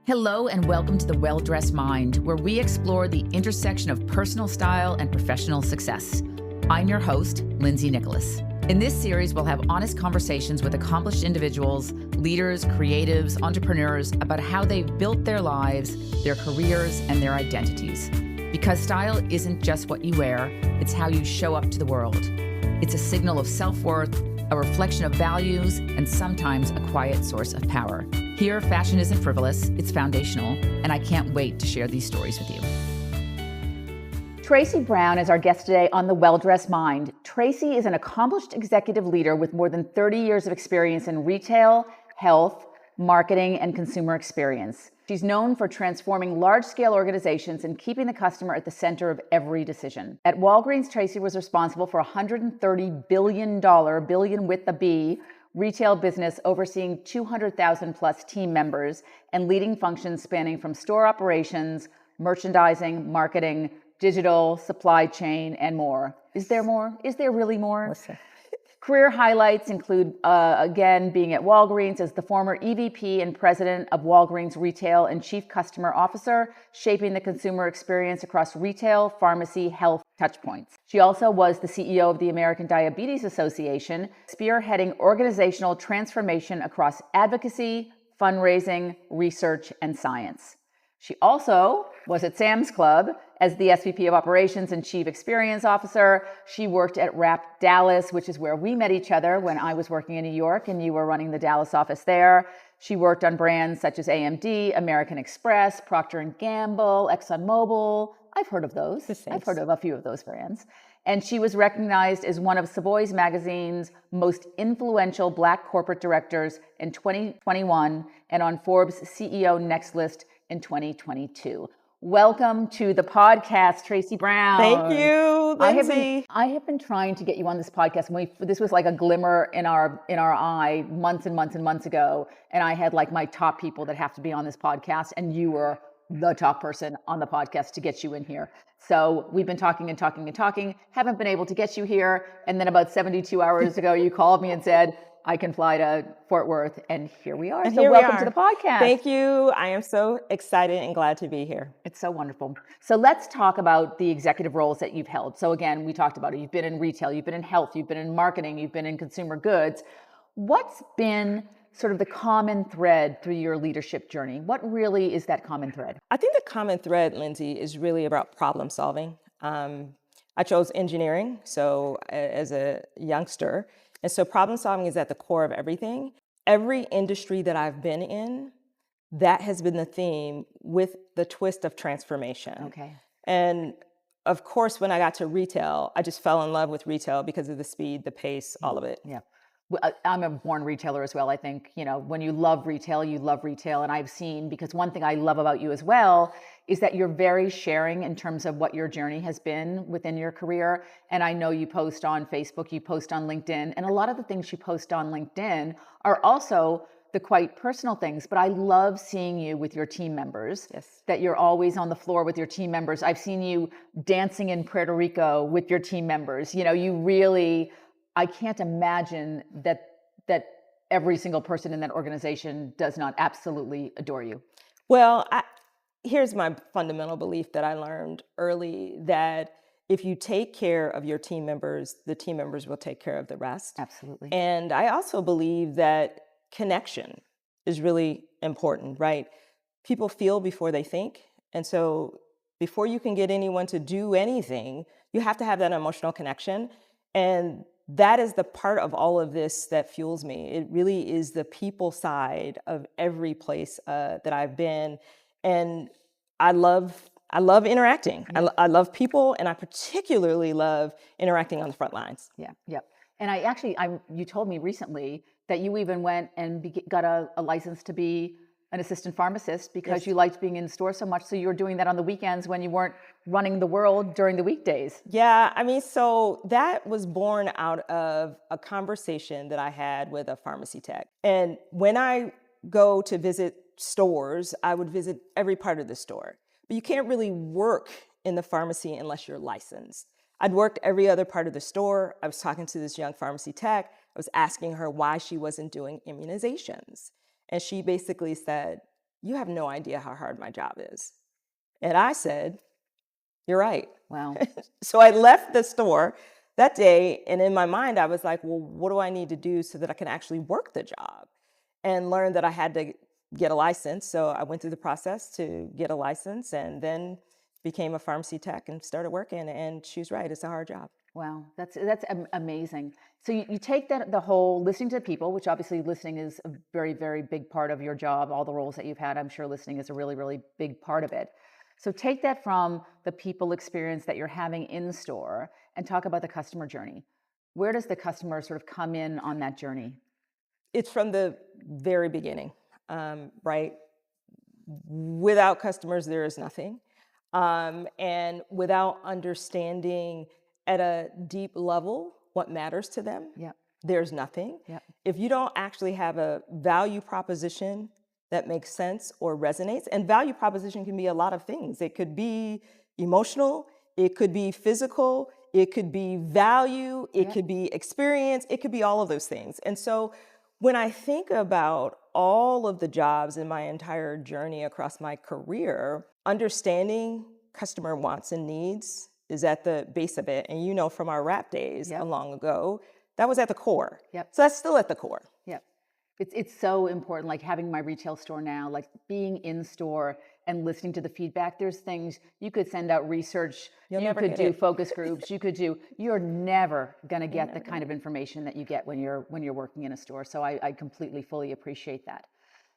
Hello and welcome to The Well-Dressed Mind, where we explore the intersection of personal style and professional success. I'm your host, Lindsay Nicholas. In this series, we'll have honest conversations with accomplished individuals, leaders, creatives, entrepreneurs about how they've built their lives, their careers, and their identities. Because style isn't just what you wear, it's how you show up to the world. It's a signal of self-worth, a reflection of values, and sometimes a quiet source of power. Here, fashion isn't frivolous, it's foundational, and I can't wait to share these stories with you. Tracey Brown is our guest today on The Well-Dressed Mind. Tracey is an accomplished executive leader with more than 30 years of experience in retail, health, marketing, and consumer experience. She's known for transforming large-scale organizations and keeping the customer at the center of every decision. At Walgreens, Tracey was responsible for $130 billion with a B, retail business overseeing 200,000 plus team members and leading functions spanning from store operations, merchandising, marketing, digital, supply chain, and more. Is there more? Is there really more? Listen. Career highlights include, again, being at Walgreens as the former EVP and president of Walgreens Retail and chief customer officer, shaping the consumer experience across retail, pharmacy, health touchpoints. She also was the CEO of the American Diabetes Association, spearheading organizational transformation across advocacy, fundraising, research, and science. She also was at Sam's Club as the SVP of Operations and Chief Experience Officer. She worked at Rap Dallas, which is where we met each other when I was working in New York and you were running the Dallas office there. She worked on brands such as AMD, American Express, Procter Gamble, ExxonMobil. I've heard of those. I've heard of a few of those brands. And she was recognized as one of Savoy's magazine's most influential Black corporate directors in 2021 and on Forbes' CEO Next list in 2022. Welcome to the podcast, Tracey Brown. Thank you, Lindsay. I have been trying to get you on this podcast. This was like a glimmer in our eye months and months and months ago. And I had like my top people that have to be on this podcast. And you were the top person on the podcast to get you in here. So we've been talking and talking and talking, haven't been able to get you here. And then about 72 hours ago, you called me and said, I can fly to Fort Worth, and here we are. So welcome to the podcast. Thank you. I am so excited and glad to be here. It's so wonderful. So let's talk about the executive roles that you've held. So again, we talked about it. You've been in retail, you've been in health, you've been in marketing, you've been in consumer goods. What's been sort of the common thread through your leadership journey? What really is that common thread? I think the common thread, Lindsay, is really about problem solving. I chose engineering, so as a youngster. And so problem solving is at the core of everything. Every industry that I've been in, that has been the theme with the twist of transformation. Okay. And of course, when I got to retail, I just fell in love with retail because of the speed, the pace, all of it. Yeah. I'm a born retailer as well. I think, when you love retail, you love retail. And I've seen, because one thing I love about you as well is that you're very sharing in terms of what your journey has been within your career. And I know you post on Facebook, you post on LinkedIn, and a lot of the things you post on LinkedIn are also the quite personal things, but I love seeing you with your team members. Yes. That you're always on the floor with your team members. I've seen you dancing in Puerto Rico with your team members. You really, I can't imagine that every single person in that organization does not absolutely adore you. Well, here's my fundamental belief that I learned early, that if you take care of your team members, the team members will take care of the rest. Absolutely. And I also believe that connection is really important, right? People feel before they think. And so before you can get anyone to do anything, you have to have that emotional connection. And that is the part of all of this that fuels me. It really is the people side of every place that I've been. And I love interacting. Yeah. I love people, and I particularly love interacting on the front lines. Yeah, yeah. And you told me recently that you even went and got a license to be an assistant pharmacist because Yes. you liked being in store so much. So you were doing that on the weekends when you weren't running the world during the weekdays. Yeah, so that was born out of a conversation that I had with a pharmacy tech. And when I go to visit stores, I would visit every part of the store. But you can't really work in the pharmacy unless you're licensed. I'd worked every other part of the store. I was talking to this young pharmacy tech. I was asking her why she wasn't doing immunizations. And she basically said, you have no idea how hard my job is. And I said, you're right. Wow. So I left the store that day, and in my mind, I was like, well, what do I need to do so that I can actually work the job? And learned that I had to get a license. So I went through the process to get a license, and then became a pharmacy tech and started working. And she's right, it's a hard job. Wow, that's amazing. So you take that, the whole listening to people, which obviously listening is a very, very big part of your job, all the roles that you've had, I'm sure listening is a really, really big part of it. So take that from the people experience that you're having in store and talk about the customer journey. Where does the customer sort of come in on that journey? It's from the very beginning, right? Without customers, there is nothing. And without understanding at a deep level what matters to them, Yep. there's nothing. Yep. If you don't actually have a value proposition that makes sense or resonates, and value proposition can be a lot of things. It could be emotional, it could be physical, it could be value, it could be experience, it could be all of those things. And so when I think about all of the jobs in my entire journey across my career, understanding customer wants and needs is at the base of it. And you know, from our rap days long ago, that was at the core. Yep. So that's still at the core. Yep. It's so important, like having my retail store now, like being in store and listening to the feedback. There's things you could send out research, you could do focus groups, you're never going to get the kind of information that you get when you're working in a store. So I completely, fully appreciate that.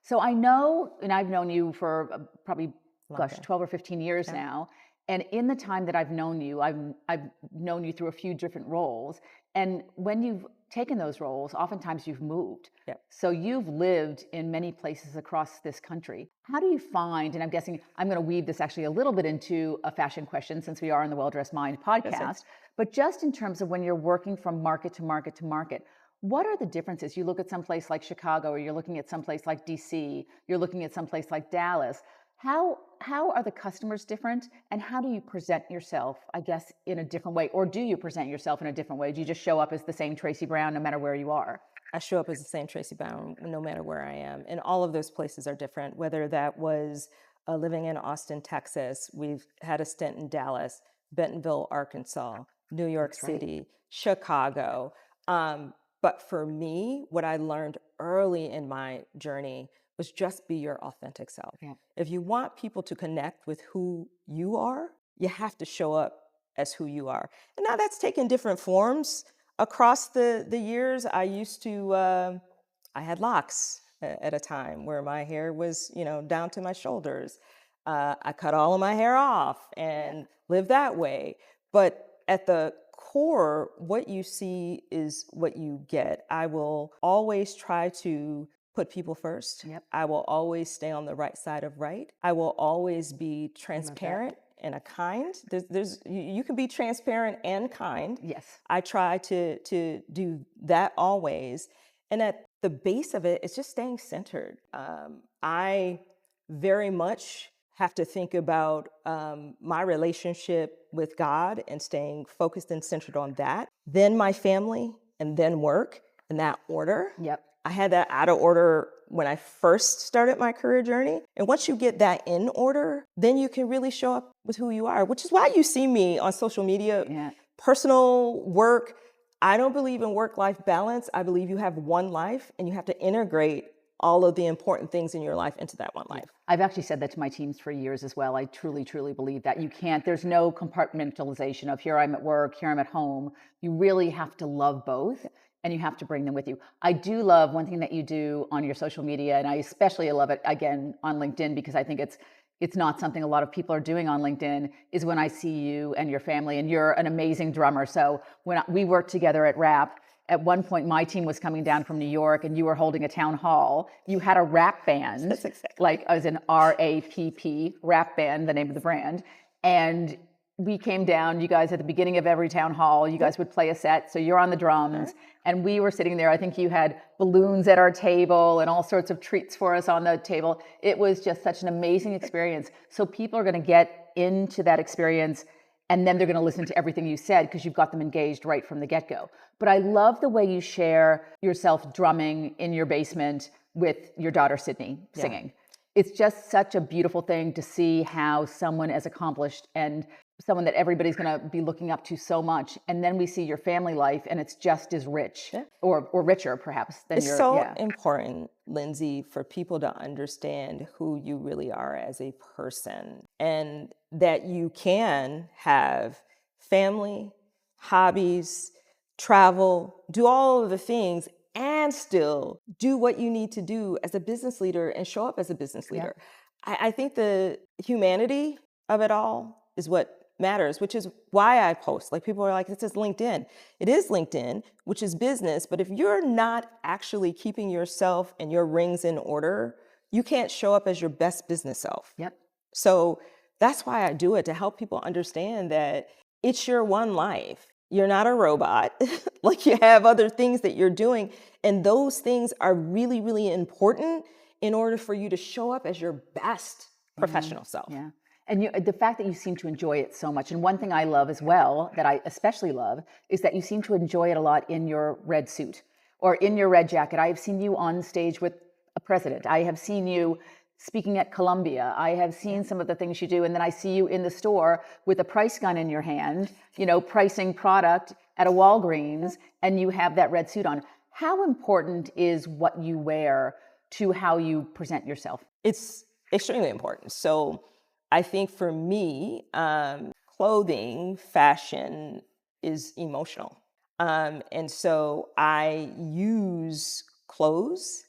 So I know, and I've known you for probably, 12 or 15 years now. And in the time that I've known you, I've known you through a few different roles. And when you've taken those roles, oftentimes you've moved. Yep. So you've lived in many places across this country. How do you find, and I'm guessing I'm going to weave this actually a little bit into a fashion question since we are on the Well Dressed Mind podcast, but just in terms of when you're working from market to market to market, what are the differences? You look at some place like Chicago, or you're looking at some place like DC, you're looking at some place like Dallas. How are the customers different, and how do you present yourself, I guess, in a different way? Or do you present yourself in a different way? Do you just show up as the same Tracey Brown no matter where you are? I show up as the same Tracey Brown no matter where I am. And all of those places are different, whether that was living in Austin, Texas. We've had a stint in Dallas, Bentonville, Arkansas, New York City, Chicago. But for me, what I learned early in my journey was just be your authentic self. Yeah. If you want people to connect with who you are, you have to show up as who you are. And now that's taken different forms across the years. I used to, I had locks at a time where my hair was, down to my shoulders. I cut all of my hair off and lived that way. But at the core, what you see is what you get. I will always try to put people first. Yep. I will always stay on the right side of right. I will always be transparent and a kind. You can be transparent and kind. Yes. I try to do that always. And at the base of it, it's just staying centered. I very much have to think about my relationship with God and staying focused and centered on that. Then my family, and then work, in that order. Yep. I had that out of order when I first started my career journey. And once you get that in order, then you can really show up with who you are, which is why you see me on social media, personal, work. I don't believe in work-life balance. I believe you have one life and you have to integrate all of the important things in your life into that one life. I've actually said that to my teams for years as well. I truly, truly believe that you can't, there's no compartmentalization of here I'm at work, here I'm at home. You really have to love both. And you have to bring them with you. I do love one thing that you do on your social media, and I especially love it, again, on LinkedIn, because I think it's not something a lot of people are doing on LinkedIn, is when I see you and your family, and you're an amazing drummer. So when we worked together at Rap, at one point my team was coming down from New York and you were holding a town hall. You had a rap band, That's exactly. like as an RAPP, rap band, the name of the brand. And we came down, you guys, at the beginning of every town hall, you guys would play a set. So you're on the drums and we were sitting there. I think you had balloons at our table and all sorts of treats for us on the table. It was just such an amazing experience. So people are going to get into that experience and then they're going to listen to everything you said because you've got them engaged right from the get-go. But I love the way you share yourself drumming in your basement with your daughter, Sydney, singing. It's just such a beautiful thing to see how someone as accomplished and someone that everybody's going to be looking up to so much, and then we see your family life and it's just as rich, Yeah. or richer perhaps than It's your, so yeah. important, Lindsay, for people to understand who you really are as a person, and that you can have family, hobbies, travel, do all of the things, and still do what you need to do as a business leader and show up as a business Yeah. leader. I think the humanity of it all is what matters, which is why I post. Like, people are like, this is LinkedIn. It is LinkedIn, which is business. But if you're not actually keeping yourself and your rings in order, you can't show up as your best business self. Yep. So that's why I do it, to help people understand that it's your one life. You're not a robot. Like, you have other things that you're doing. And those things are really, really important in order for you to show up as your best professional self. Yeah. And the fact that you seem to enjoy it so much. And one thing I love as well, that I especially love, is that you seem to enjoy it a lot in your red suit or in your red jacket. I have seen you on stage with a president. I have seen you speaking at Columbia. I have seen some of the things you do. And then I see you in the store with a price gun in your hand, pricing product at a Walgreens, and you have that red suit on. How important is what you wear to how you present yourself? It's extremely important. So I think for me, clothing, fashion is emotional. And so I use clothes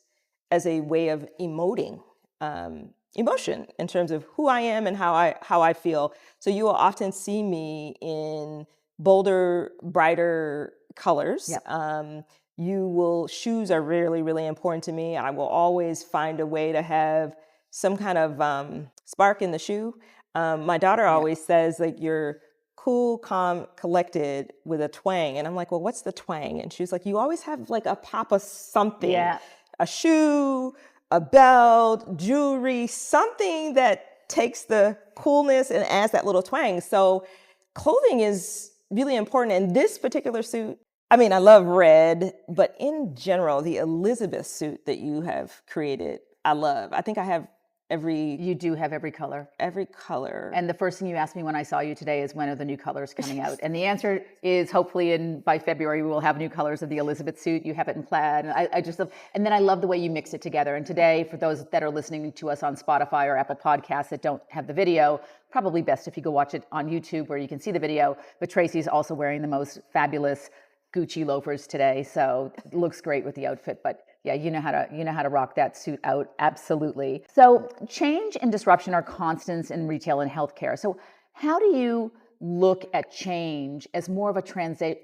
as a way of emoting emotion in terms of who I am and how I feel. So you will often see me in bolder, brighter colors. Yep. Shoes are really, really important to me. I will always find a way to have some kind of spark in the shoe. My daughter always says, like, you're cool, calm, collected with a twang. And I'm like, well, what's the twang? And she's like, you always have like a pop of something, Yeah. a shoe, a belt, jewelry, something that takes the coolness and adds that little twang. So clothing is really important. And this particular suit, I mean, I love red, but in general, the Elizabeth suit that you have created, I love. I think I have You do have every color. every color. And the first thing you asked me when I saw you today is, when are the new colors coming out? And the answer is, hopefully by February we will have new colors of the Elizabeth suit. You have it in plaid. And I just love, and then I love the way you mix it together. And today, for those that are listening to us on Spotify or Apple Podcasts that don't have the video, probably best if you go watch it on YouTube where you can see the video. But Tracey's also wearing the most fabulous Gucci loafers today, so it looks great with the outfit. But yeah, you know how to rock that suit out, absolutely. So change and disruption are constants in retail and healthcare. So how do you look at change as more of a transition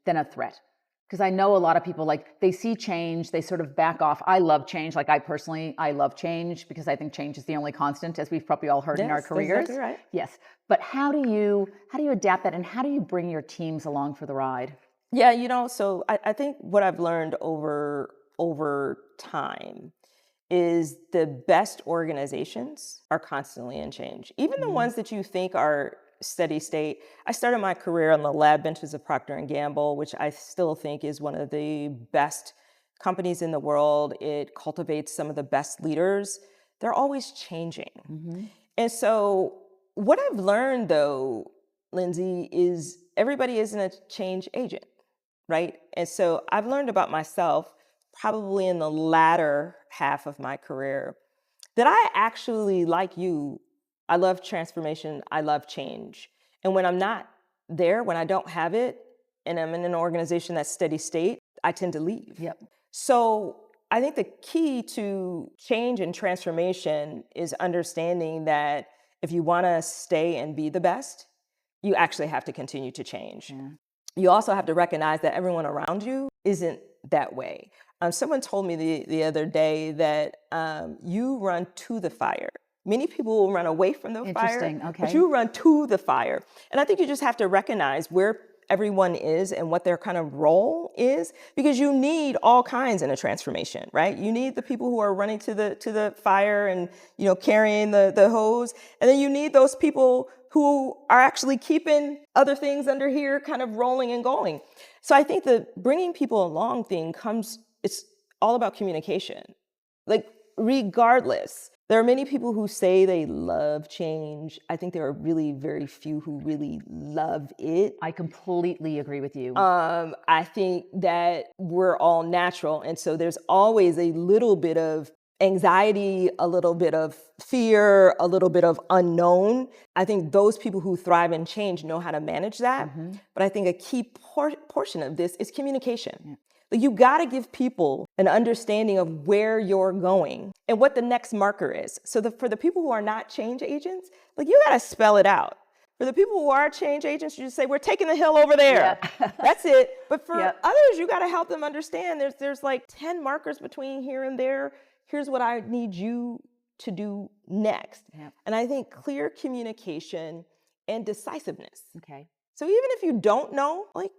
than a threat? Because I know a lot of people, like, they see change, they sort of back off. I love change. Like, I love change because I think change is the only constant, as we've probably all heard in our careers. Exactly right. Yes. But how do you adapt that, and how do you bring your teams along for the ride? Yeah, so I think what I've learned over time is the best organizations are constantly in change. Even the ones that you think are steady state. I started my career on the lab benches of Procter Gamble, which I still think is one of the best companies in the world. It cultivates some of the best leaders. They're always changing. And so what I've learned, though, Lindsay, is everybody isn't a change agent, right? And so I've learned about myself probably in the latter half of my career that I actually, like you, I love transformation, I love change. And when I'm not there, when I don't have it, and I'm in an organization that's steady state, I tend to leave. Yep. So I think the key to change and transformation is understanding that if you want to stay and be the best, you actually have to continue to change. Yeah. You also have to recognize that everyone around you isn't that way. Someone told me the other day that you run to the fire. Many people will run away from the fire, Okay. but you run to the fire. And I think you just have to recognize where everyone is and what their kind of role is, because you need all kinds in a transformation, right? You need the people who are running to the fire and, carrying the hose. And then you need those people who are actually keeping other things under here kind of rolling and going. So I think the bringing people along thing it's all about communication. Like, regardless, there are many people who say they love change. I think there are really very few who really love it. I completely agree with you. I think that we're all natural. And so there's always a little bit of anxiety, a little bit of fear, a little bit of unknown. I think those people who thrive in change know how to manage that. But I think a key portion of this is communication. Yeah. Like, you got to give people an understanding of where you're going and what the next marker is. So for the people who are not change agents, like, you got to spell it out. For the people who are change agents, you just say, we're taking the hill over there. Yeah. That's it. But for Yep. others, you got to help them understand there's like 10 markers between here and there. Here's what I need you to do next. Yep. And I think clear communication and decisiveness. Okay. So even if you don't know, like,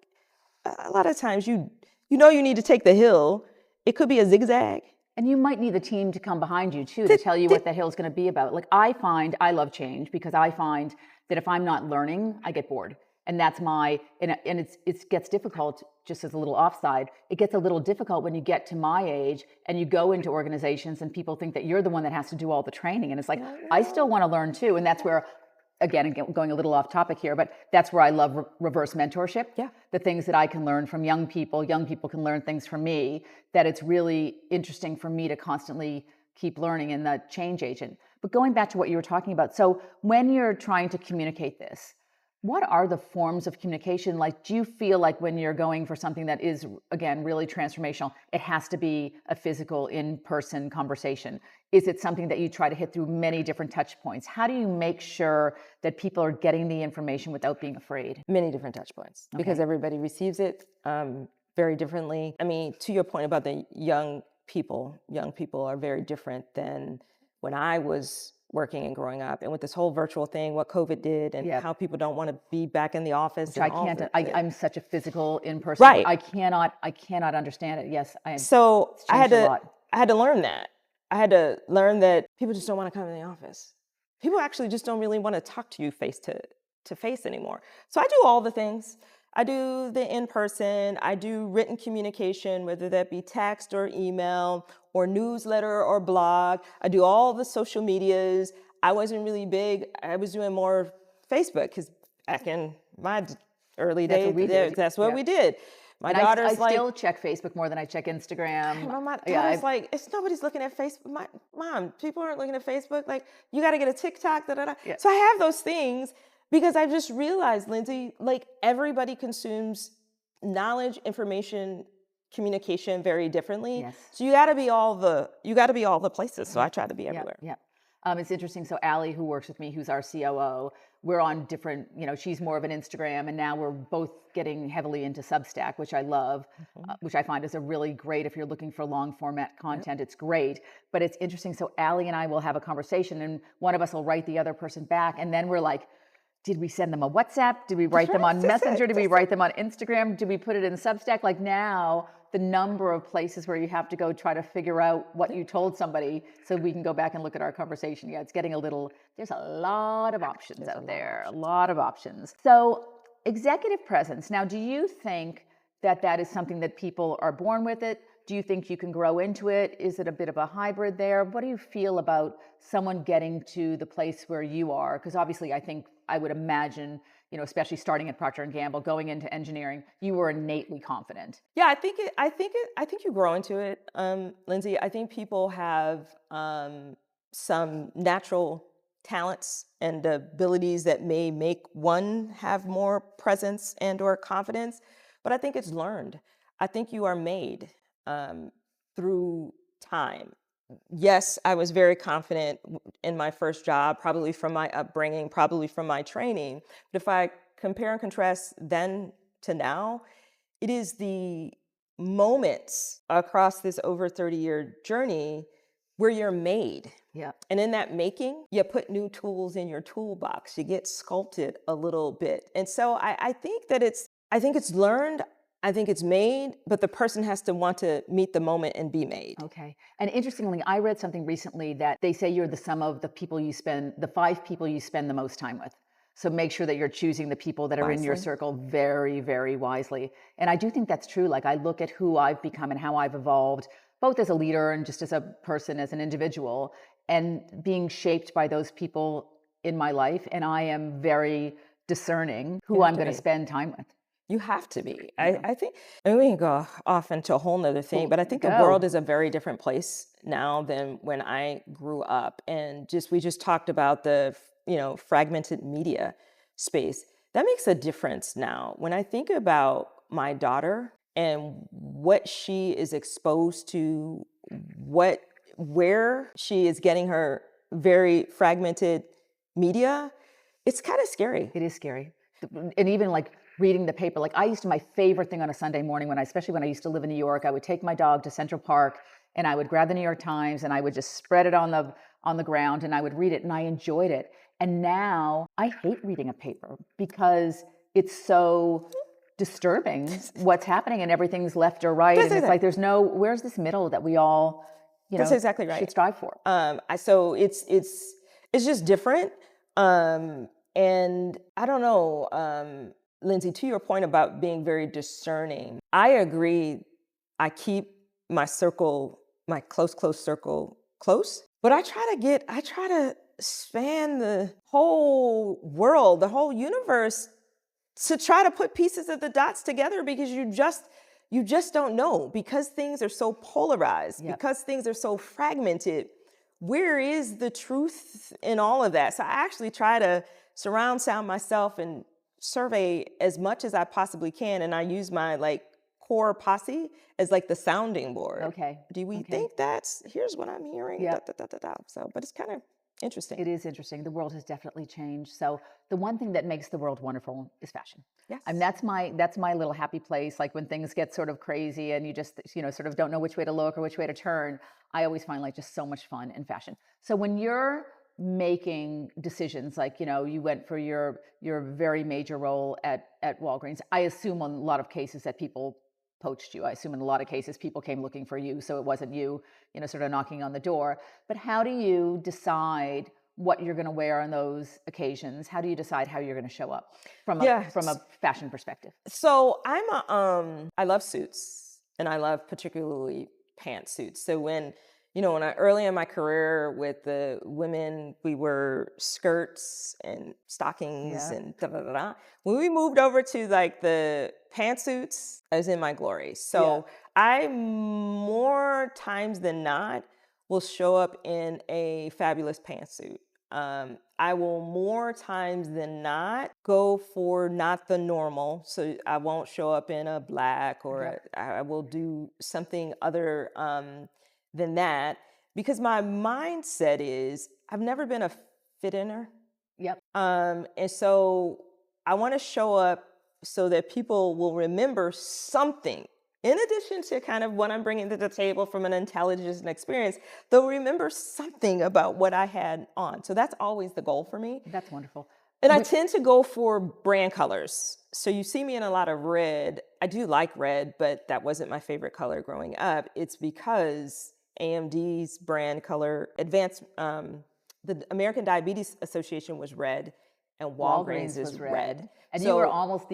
a lot of times you know you need to take the hill. It could be a zigzag. And you might need the team to come behind you too to tell you what the hill's going to be about. Like, I love change because I find that if I'm not learning, I get bored. And that's and it gets difficult, just as a little offside, it gets a little difficult when you get to my age and you go into organizations and people think that you're the one that has to do all the training. And it's like, I still want to learn too. And that's where, again, going a little off topic here, but that's where I love reverse mentorship. Yeah. The things that I can learn from young people can learn things from me, that it's really interesting for me to constantly keep learning in the change agent. But going back to what you were talking about, so when you're trying to communicate this, what are the forms of communication? Like, do you feel like when you're going for something that is, again, really transformational, it has to be a physical, in-person conversation? Is it something that you try to hit through many different touch points? How do you make sure that people are getting the information without being afraid? Many different touch points, because everybody receives it very differently. I mean, to your point about the young people are very different than when I was working and growing up, and with this whole virtual thing, what COVID did, and how people don't want to be back in the office. Which I'm such a physical in-person. Right. I cannot understand it. Yes, I am. So I had to learn that. I had to learn that people just don't want to come in the office. People actually just don't really want to talk to you face to face anymore. So I do all the things. I do the in-person, I do written communication, whether that be text or email or newsletter or blog. I do all the social medias. I wasn't really big. I was doing more Facebook because back in my early days, that's what we did. My daughter's I still check Facebook more than I check Instagram. My daughter's like, it's nobody's looking at Facebook. Mom, people aren't looking at Facebook. Like, you got to get a TikTok. Yeah. So I have those things. Because I've just realized, Lindsay, like, everybody consumes knowledge, information, communication very differently. Yes. So you got to be all the places. So I try to be everywhere. Yeah. It's interesting. So Allie, who works with me, who's our COO, we're on different, she's more of an Instagram, and now we're both getting heavily into Substack, which I love, which I find is a really great, if you're looking for long format content, it's great. But it's interesting. So Allie and I will have a conversation, and one of us will write the other person back, and then we're like, did we send them a WhatsApp? Did we write them on Messenger? Did we write them on Instagram? Did we put it in Substack? Like, now, the number of places where you have to go try to figure out what you told somebody so we can go back and look at our conversation. Yeah, it's getting there's a lot of options out there, a lot of options. So executive presence. Now, do you think that is something that people are born with it? Do you think you can grow into it? Is it a bit of a hybrid there? What do you feel about someone getting to the place where you are? Because obviously, I would imagine, especially starting at Procter Gamble, going into engineering, you were innately confident. Yeah, I think you grow into it, Lindsay. I think people have some natural talents and abilities that may make one have more presence and or confidence, but I think it's learned. I think you are made through time. Yes, I was very confident in my first job, probably from my upbringing, probably from my training. But if I compare and contrast then to now, it is the moments across this over 30-year journey where you're made. Yeah. And in that making, you put new tools in your toolbox. You get sculpted a little bit. And so I think it's learned. I think it's made, but the person has to want to meet the moment and be made. Okay. And interestingly, I read something recently that they say you're the sum of the 5 people you spend the most time with. So make sure that you're choosing the people that are in your circle very, very wisely. And I do think that's true. Like, I look at who I've become and how I've evolved, both as a leader and just as a person, as an individual, and being shaped by those people in my life. And I am very discerning who I'm going to spend time with. You have to be. I think, and we can go off into a whole nother thing, but I think the Go. world is a very different place now than when I grew up. And we just talked about the, fragmented media space. That makes a difference now. When I think about my daughter and what she is exposed to, where she is getting her very fragmented media, it's kind of scary. It is scary. And even like reading the paper, like my favorite thing on a Sunday morning, especially when I used to live in New York, I would take my dog to Central Park and I would grab the New York Times and I would just spread it on the ground and I would read it and I enjoyed it. And now I hate reading a paper because it's so disturbing what's happening and everything's left or right. And it's like, where's this middle that we all, That's exactly right. should strive for? So it's just different. And I don't know, Lindsay, to your point about being very discerning, I agree. I keep my circle, my close circle close, but I try to span the whole world, the whole universe, to try to put pieces of the dots together, because you just don't know, because things are so polarized, because things are so fragmented. Where is the truth in all of that? So I actually try to sound myself and survey as much as I possibly can. And I use my core posse as the sounding board. Okay. Do we think here's what I'm hearing? Yeah. So, but it's kind of interesting. It is interesting. The world has definitely changed. So the one thing that makes the world wonderful is fashion. Yes. I mean, that's my little happy place. Like when things get sort of crazy and you just, sort of don't know which way to look or which way to turn, I always find just so much fun in fashion. So when you're making decisions, you went for your very major role at Walgreens, I assume in a lot of cases that people poached you. I assume in a lot of cases people came looking for you, so it wasn't you, sort of knocking on the door. But how do you decide what you're going to wear on those occasions? How do you decide how you're going to show up from a fashion perspective? So I love suits, and I love particularly pantsuits. So when early in my career with the women, we were skirts and stockings and da-da-da-da. When we moved over to the pantsuits, I was in my glory. So I, more times than not, will show up in a fabulous pantsuit. I will more times than not go for not the normal. So I won't show up in a black, or I will do something other than that, because my mindset is I've never been a fit-inner. Yep. And so I want to show up so that people will remember something. In addition to kind of what I'm bringing to the table from an intelligence and experience, they'll remember something about what I had on. So that's always the goal for me. That's wonderful. And I tend to go for brand colors. So you see me in a lot of red. I do like red, but that wasn't my favorite color growing up. It's because AMD's brand color, the American Diabetes Association was red, and Walgreens is red. And so, you were almost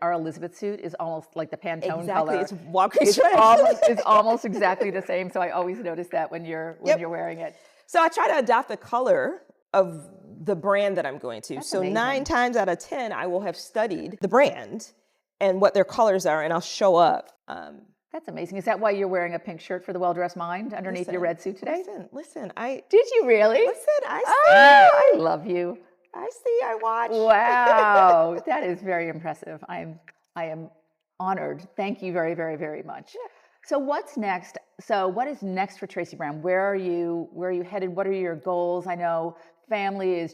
our Elizabeth suit is almost like the Pantone color. It's Walgreens red. It's almost exactly the same. So I always notice that when you're wearing it. So I try to adopt the color of the brand that I'm going to. That's so amazing. 9 times out of 10, I will have studied the brand and what their colors are, and I'll show up. That's amazing. Is that why you're wearing a pink shirt for the Well-Dressed Mind underneath your red suit today? Listen. Did you really? Listen, I see. Oh, I love you. I see, I watch. Wow, that is very impressive. I am honored. Thank you very, very, very much. Yeah. So what's next? So what is next for Tracey Brown? Where are you headed? What are your goals? I know family is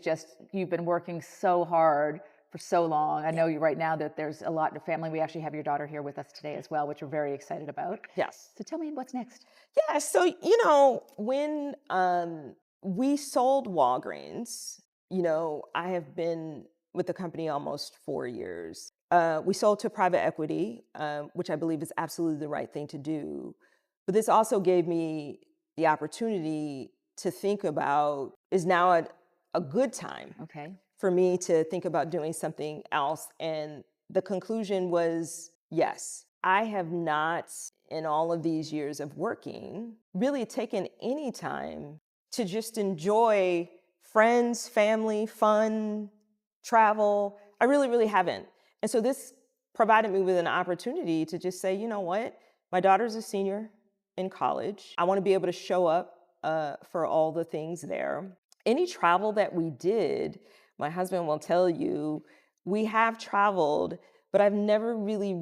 you've been working so hard for so long. I know you right now that there's a lot of family. We actually have your daughter here with us today as well, which we're very excited about. Yes. So tell me what's next. Yeah, so, when we sold Walgreens, I have been with the company almost 4 years. We sold to private equity, which I believe is absolutely the right thing to do. But this also gave me the opportunity to think about, is now a good time for me to think about doing something else? And the conclusion was yes. I have not in all of these years of working really taken any time to just enjoy friends, family, fun, travel. I really, really haven't. And so this provided me with an opportunity to just say, you know what? My daughter's a senior in college. I want to be able to show up for all the things there. Any travel that we did, my husband will tell you, we have traveled, but I've never really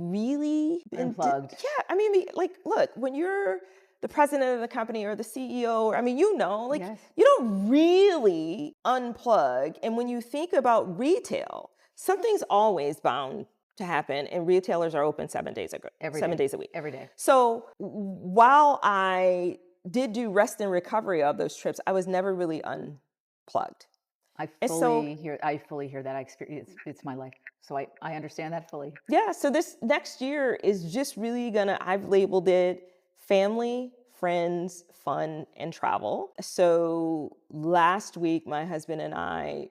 Unplugged. Yeah, I mean, like, look, when you're the president of the company or the CEO, I mean, like, Yes. you don't really unplug. And when you think about retail, something's always bound to happen, and retailers are open 7 days a week. Every day. So while I did do rest and recovery of those trips, I was never really unplugged. I And fully so, hear that. I experience. It's my life. So I understand that fully. yeah, so this next year is just really I've labeled it family, friends, fun, and travel. So last week, my husband and I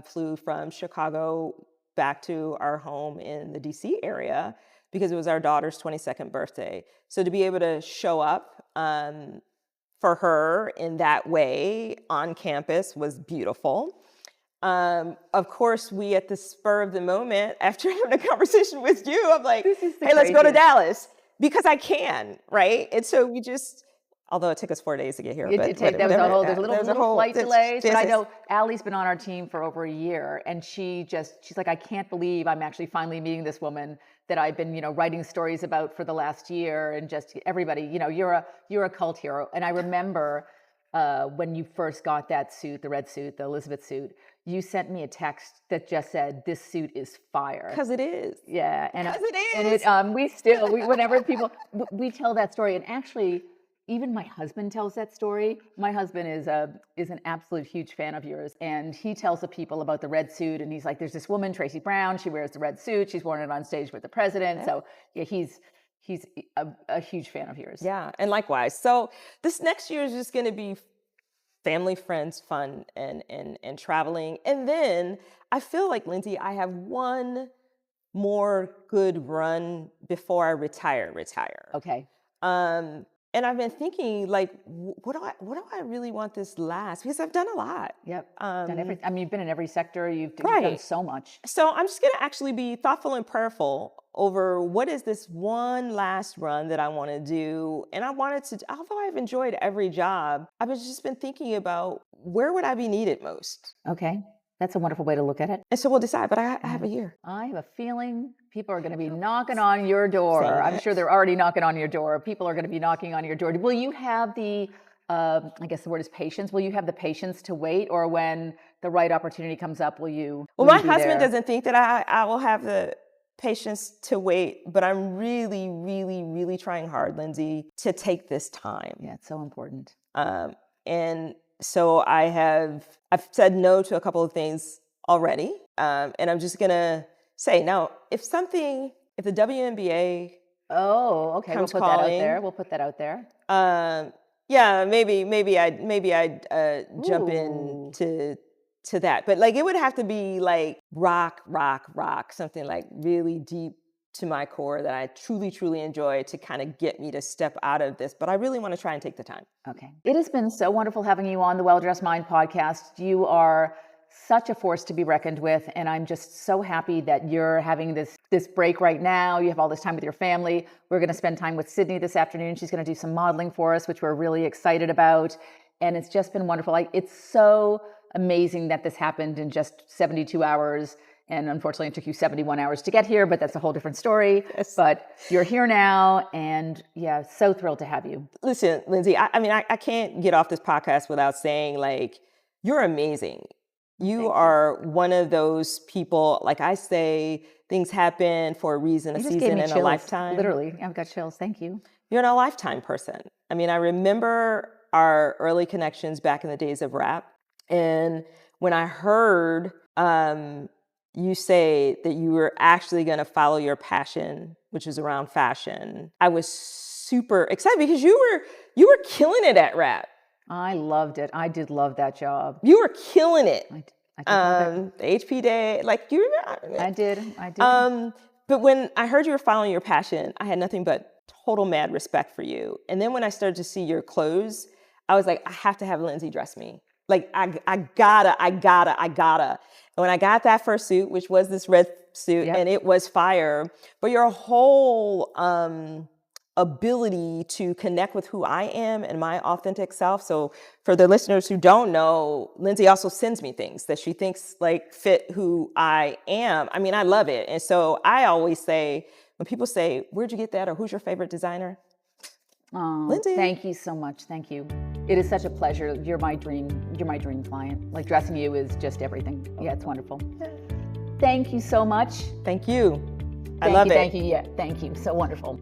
flew from Chicago back to our home in the DC area because it was our daughter's 22nd birthday. So to be able to show up for her in that way on campus was beautiful. Of course, we at the spur of the moment, after having a conversation with you, I'm like, hey, let's go to Dallas because I can, right? And so we just, although it took us 4 days to get here. That was a whole, there's little flight delays, but I know Allie's been on our team for over a year, and she's like, I can't believe I'm actually finally meeting this woman that I've been, writing stories about for the last year, and just everybody, you're a cult hero. And I remember when you first got that suit, the red suit, the Elizabeth suit, you sent me a text that just said, "This suit is fire." Because it is. Yeah, and because it is. And whenever people we tell that story, and actually, even my husband tells that story. My husband is an absolute huge fan of yours, and he tells the people about the red suit, and he's like, "There's this woman, Tracey Brown. She wears the red suit. She's worn it on stage with the president." So yeah, he's a huge fan of yours. Yeah, and likewise. So this next year is just going to be family, friends, fun, and traveling. And then I feel like, Lindsay, I have one more good run before I retire. Okay. And I've been thinking, like, what do I really want this last? Because I've done a lot. Yep. Done everything. I mean, you've been in every sector. You've done so much. So I'm just going to actually be thoughtful and prayerful over what is this one last run that I want to do. And I wanted to, although I've enjoyed every job, I've just been thinking about where would I be needed most? Okay. That's a wonderful way to look at it. And so we'll decide, but I have a year. I have a feeling people are going to be knocking on your door. I'm sure they're already knocking on your door. People are going to be knocking on your door. Will you have the, I guess the word is patience. Will you have the patience to wait, or when the right opportunity comes up, will you? Well, my husband doesn't think that I will have the patience to wait, but I'm really, really, really trying hard, Lindsay, to take this time. Yeah, it's so important. And so I've said no to a couple of things already. And I'm just gonna say now, if the WNBA we'll put that out there. We'll put that out there. Yeah, maybe I'd jump into that. But like, it would have to be like rock, something like really deep to my core that I truly, truly enjoy to kind of get me to step out of this. But I really want to try and take the time. Okay. It has been so wonderful having you on the Well Dressed Mind podcast. You are such a force to be reckoned with. And I'm just so happy that you're having this break right now. You have all this time with your family. We're going to spend time with Sydney this afternoon. She's going to do some modeling for us, which we're really excited about. And it's just been wonderful. It's so amazing that this happened in just 72 hours. And unfortunately, it took you 71 hours to get here, but that's a whole different story. Yes. But you're here now, and yeah, so thrilled to have you. Listen, Lindsay, I can't get off this podcast without saying, like, you're amazing. You are one of those people, like I say, things happen for a reason, a season, and a lifetime. Literally, I've got chills. Thank you. You're a lifetime person. I mean, I remember our early connections back in the days of rap. And when I heard you say that you were actually going to follow your passion, which is around fashion, I was super excited because you were killing it at rap. I loved it. I did love that job. You were killing it. I did love it. The HP day, like, you remember? I did. But when I heard you were following your passion, I had nothing but total mad respect for you. And then when I started to see your clothes, I was like, I have to have Lindsay dress me. Like, I gotta. And when I got that first suit, which was this red suit, and it was fire, but your whole ability to connect with who I am and my authentic self. So for the listeners who don't know, Lindsay also sends me things that she thinks like fit who I am. I mean, I love it. And so I always say, when people say, where'd you get that? Or who's your favorite designer? Oh, Lindsay. Thank you so much. Thank you. It is such a pleasure. You're my dream client. Like, dressing you is just everything. Yeah, it's wonderful. Thank you so much. Thank you. I love it. Thank you. Yeah, thank you. So wonderful.